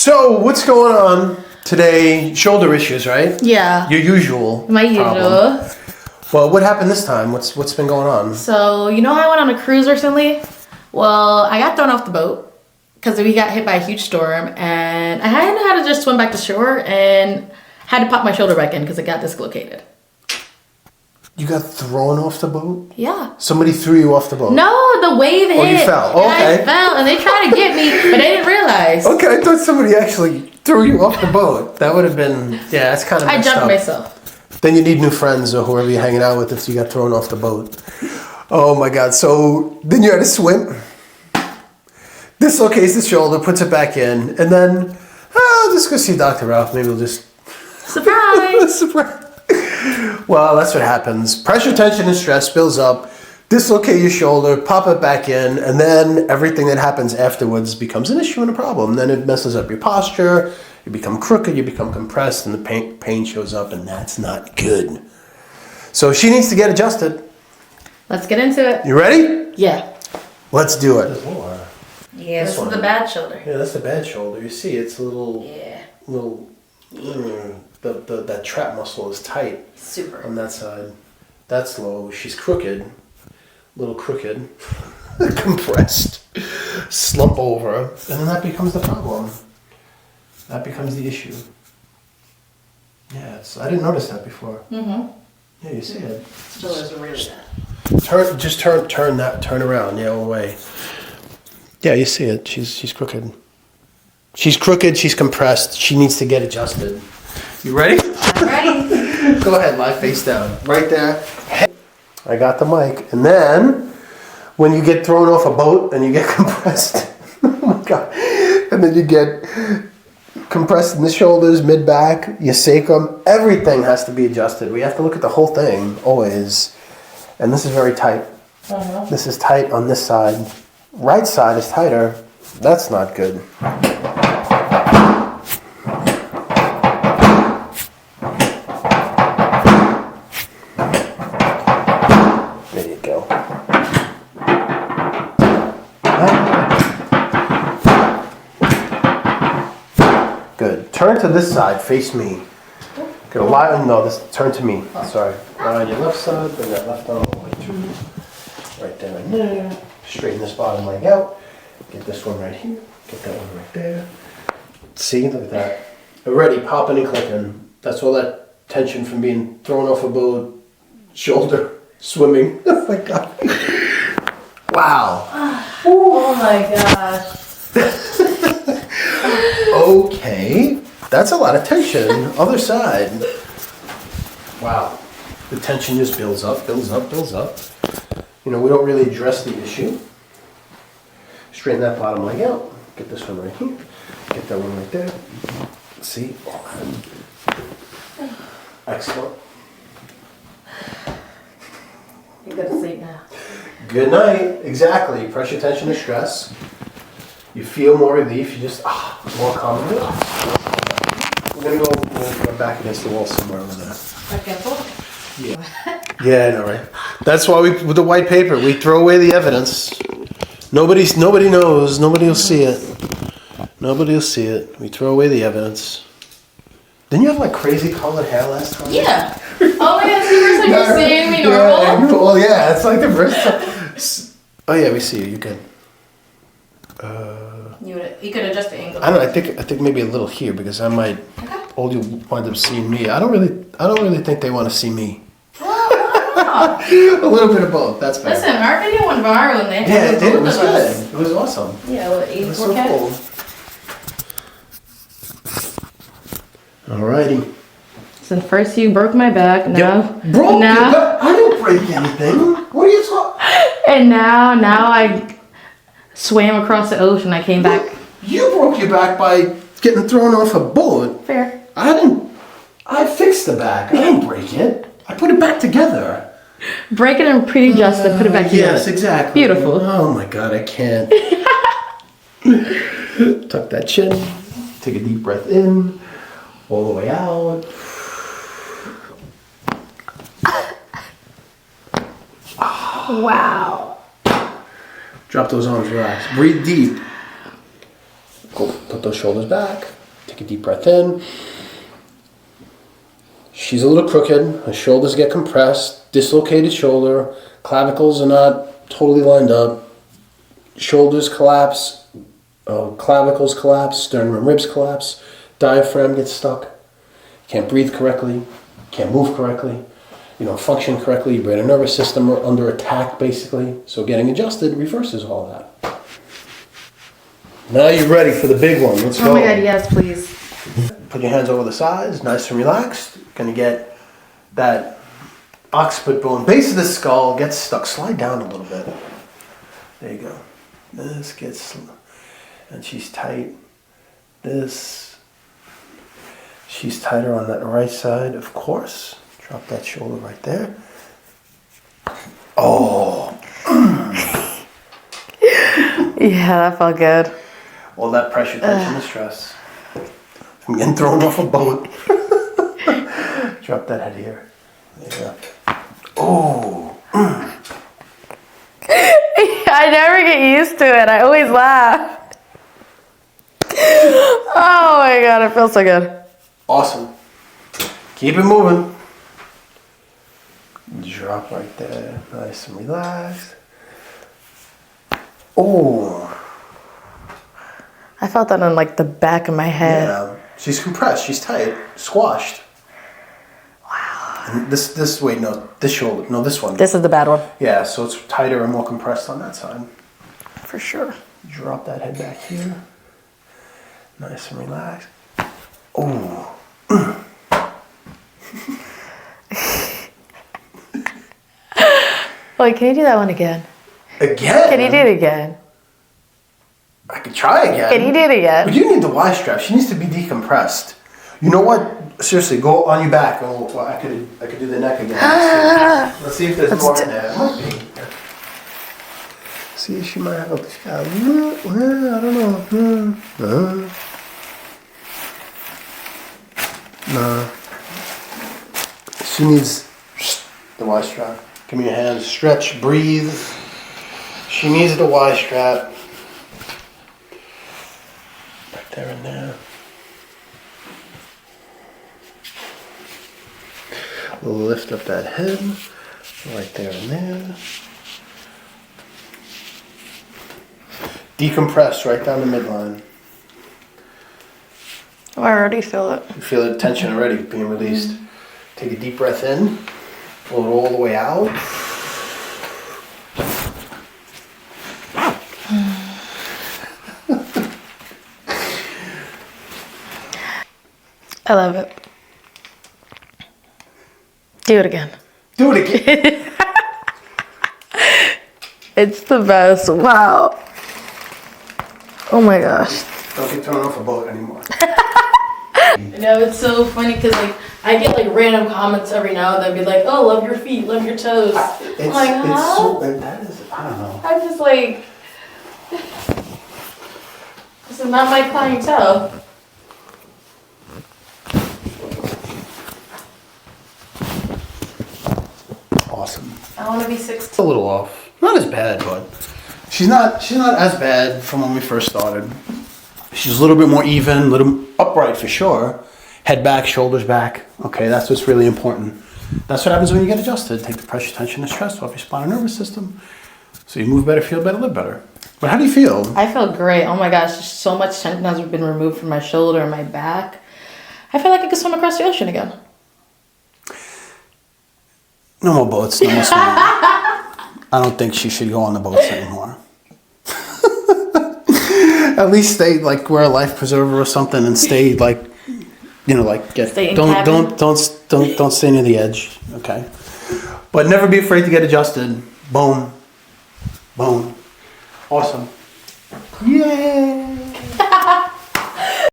So, what's going on today? Shoulder issues, right? Yeah. Your usual. My usual. Problem. Well, what happened this time? What's been going on? So, you know how I went on a cruise recently? Well, I got thrown off the boat because we got hit by a huge storm, and I hadn't had to just swim back to shore and had to pop my shoulder back in because it got dislocated. You got thrown off the boat? Yeah. Somebody threw you off the boat? No, the wave hit. Oh, you fell. Oh, okay. And I fell, and they tried to get me, but they didn't realize. Okay, I thought somebody actually threw you off the boat. That would have been, yeah, that's kind of messed I jumped up. myself. Then you need new friends or whoever you're hanging out with if you got thrown off the boat. Oh my God. So then you had to swim. Dislocates the shoulder, puts it back in, and then, I'll just go see Dr. Ralph. Maybe we'll just... Surprise! Surprise. Well, that's what happens. Pressure, tension, and stress builds up. Dislocate your shoulder, pop it back in, and then everything that happens afterwards becomes an issue and a problem. Then it messes up your posture. You become crooked, you become compressed, and the pain shows up, and that's not good. So she needs to get adjusted. Let's get into it. You ready? Yeah. Let's do it. Yeah, this is the bad shoulder. Yeah, that's the bad shoulder. You see, it's a little... Yeah. That trap muscle is tight. Super. On that side. That's low. She's crooked. A little crooked. Compressed. Slump over. And then that becomes the problem. That becomes the issue. Yeah, I didn't notice that before. Mm-hmm. Yeah, you see it. Shoulders are really bad. Turn around, yeah, all the way. Yeah, you see it. She's crooked. She's crooked, she's compressed, she needs to get adjusted. You ready? I'm ready. Go ahead, lie face down. Right there. I got the mic. And then, when you get thrown off a boat and you get compressed, oh my God, and then you get compressed in the shoulders, mid-back, your sacrum, everything has to be adjusted. We have to look at the whole thing, always. And this is very tight. Uh-huh. This is tight on this side. Right side is tighter. That's not good. There you go. Good. Turn to this side. Face me. Good. Turn to me. Sorry. Lie on your left side. Bring that left arm all the way through. Right there and there. Straighten this bottom leg out. Get this one right here. Get that one right there. See, look at that. Already popping and clicking. That's all that tension from being thrown off a boat, shoulder, swimming. Oh my God. Wow. Oh my gosh. Okay. That's a lot of tension. Other side. Wow. The tension just builds up, builds up, builds up. You know, we don't really address the issue. Straighten that bottom leg out. Get this one right here. Get that one right there. See? Excellent. You go to sleep now. Good night. Exactly. Pressure, tension, and stress. You feel more relief. You just, more calm. We're going to go back against the wall somewhere over there. Yeah. Yeah, I know, right? That's why with the white paper, we throw away the evidence. Nobody knows. Nobody will see it. Nobody will see it. We throw away the evidence. Didn't you have like crazy colored hair last time? Yeah. Oh my God, it's the first time you're seeing me normal? Yeah, well, yeah, it's like the first time. Oh yeah, we see you. You can. You could adjust the angle. I don't know. I think maybe a little here because I might. All you wind up seeing me. I don't really think they want to see me. Wow. A little bit of both. That's better. Listen, our video went viral and they had Yeah, it did. It was both of us. good. It was awesome. Yeah, what, It was so 84K? cool. Alrighty. So first you broke my back, now... Broke now, your back? I didn't break anything. What are you talking? And now I swam across the ocean. I came back. You broke your back by getting thrown off a boat. Fair. I fixed the back. I didn't break it. I put it back together. Break it and pre-adjust and put it back together. Yes, exactly. Beautiful. Oh my God, I can't. Tuck that chin. Take a deep breath in. All the way out. Wow. Drop those arms, relax. Breathe deep. Go, put those shoulders back. Take a deep breath in. She's a little crooked. Her shoulders get compressed. Dislocated shoulder. Clavicles are not totally lined up. Shoulders collapse. Clavicles collapse. Sternum ribs collapse. Diaphragm gets stuck. Can't breathe correctly. Can't move correctly. Function correctly. Your brain and nervous system are under attack, basically. So getting adjusted reverses all that. Now you're ready for the big one. Let's go. Oh my God, yes, please. Put your hands over the sides, nice and relaxed. Gonna get that occiput bone, base of the skull gets stuck. Slide down a little bit. There you go. This gets, and she's tight. She's tighter on that right side, of course. Drop that shoulder right there. Oh. Yeah, that felt good. All that pressure, tension, and stress. I'm getting thrown off a boat. Drop that head here. There you go. Oh. I never get used to it. I always laugh. Oh my God, it feels so good. Awesome. Keep it moving. Drop right there. Nice and relaxed. Oh. I felt that on like the back of my head. Yeah. She's compressed. She's tight. Squashed. Wow. And this shoulder. No, this one. This is the bad one. Yeah, so it's tighter and more compressed on that side. For sure. Drop that head back here. Nice and relaxed. Oh. Wait, can you do that one again? Again? Can you do it again? I could try again. Can you do it again? But you need the Y strap. She needs to be decompressed. You know what? Seriously, go on your back. Oh, well, I could do the neck again. Let's see if there's more in there. Might be. See, she might have a. I don't know. No. She needs the Y strap. Give me your hands. Stretch, breathe. She needs the Y strap. Right there and there. Lift up that head. Right there and there. Decompress right down the midline. Oh, I already feel it. You feel the tension already being released. Take a deep breath in. Pull it all the way out. I love it. Do it again. Do it again. It's the best. Wow. Oh my gosh. Don't get thrown off a boat anymore. No, it's so funny because I get random comments every now and then, be like, "Oh, love your feet, love your toes." That is, I don't know. I'm just like, this is not my clientele. Awesome. I want to be It's 16. a little off. Not as bad, but she's not as bad from when we first started. She's a little bit more even, a little upright for sure. Head back, shoulders back. Okay, that's what's really important. That's what happens when you get adjusted. Take the pressure, tension, and stress off your spinal nervous system. So you move better, feel better, live better. But how do you feel? I feel great. Oh my gosh, so much tension has been removed from my shoulder and my back. I feel like I could swim across the ocean again. No more boats, no more swimming. I don't think she should go on the boats anymore. At least stay wear a life preserver or something and stay stay in don't stay near the edge, okay? But never be afraid to get adjusted. Boom. Boom. Awesome. Yay!